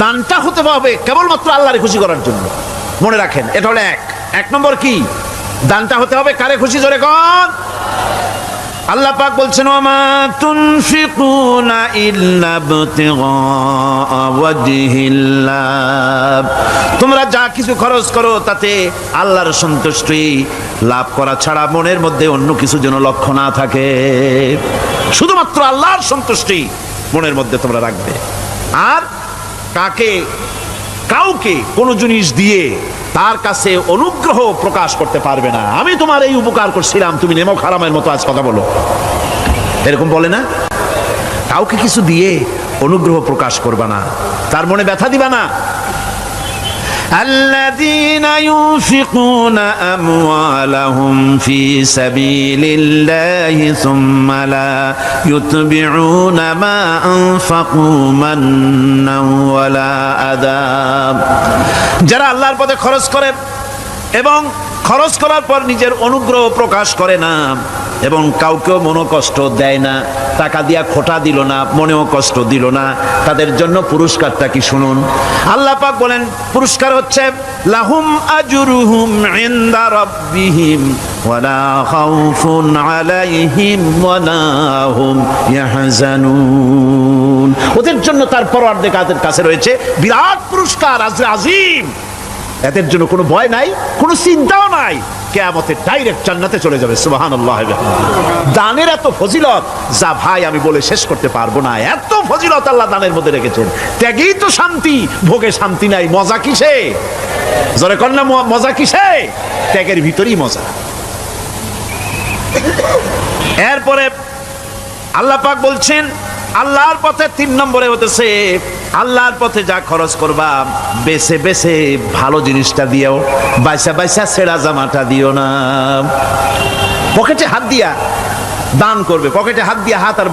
দানটা হতে হবে কেবলমাত্র আল্লাহরে খুশি করার জন্য। মনে রাখেন, এটা হলো এক নম্বর কি, দানটা হতে হবে কারে খুশি, জোরে কোন। আল্লাহ পাক বলছেন, ওয়ামা তুনফিকুনা ইল্লা ইবতিগা ওয়াজহিল্লাহ, তোমরা যা কিছু খরচ করো তাতে আল্লাহর সন্তুষ্টি লাভ করা ছাড়া মনের মধ্যে অন্য কিছু যেন লক্ষ্য না থাকে, শুধুমাত্র আল্লাহর সন্তুষ্টি মনের মধ্যে তোমরা রাখবে। আর কাউকে কোনো জিনিস দিয়ে তার কাছে অনুগ্রহ প্রকাশ করতে পারবে না। আমি তোমার এই উপকার করছিলাম, তুমি নেমক হারামের মতো আজ কথা বলো, এরকম বলে না। কাউকে কিছু দিয়ে অনুগ্রহ প্রকাশ করবা না, তার মনে ব্যথা দিবা না। الذين ينفقون أموالهم في سبيل الله ثم لا يتبعون ما أنفقوا منا ولا أذى, যারা আল্লাহর পথে খরচ করে এবং খরচ করার পর নিজের অনুগ্রহ প্রকাশ করে না এবং কাউকেও মনোকষ্ট দেয় না, টাকা দিয়া খোটা দিল না, মনেও কষ্ট দিল না, তাদের জন্য পুরস্কারটা কি শুনুন। আল্লাহ পাক বলেন পুরস্কার হচ্ছে লাহুম আজরুহুম ইনদা রাব্বিহিম ওয়ালা খাউফুন আলাইহিম ওয়ালা হুম ইয়াহজানুন, ওদের জন্য তার পরওয়ারদিগারের কাছে রয়েছে বিরাট পুরস্কার, আজরে আজিম। এদের জন্য কোনো ভয় নাই, কোনো চিন্তাও নাই, কিয়ামতে ডাইরেক্ট জান্নাতে চলে যাবে। সুবহানাল্লাহ। দানের এত ফজিলত যা ভাই আমি বলে শেষ করতে পারবো না, এত ফজিলত আল্লাহ দানের মধ্যে রেখেছেন। ত্যাগেই তো শান্তি, ভোগে শান্তি নাই, মজা কিসে, জোরে কর না, মজা কিসে, ত্যাগের ভিতরেই মজা। এরপরে আল্লাহ পাক বলছেন আল্লাহর পথে 3 নম্বরে হতেছে আল্লাহর পথে যা খরচ করবা বেছে বেছে ভালো জিনিসটা দিও, বাইসা বাইসা ছেঁড়া জামাটা দিও না। পকেটে হাত দিয়া দান করবে, পকেটে হাত দিয়া হাত আর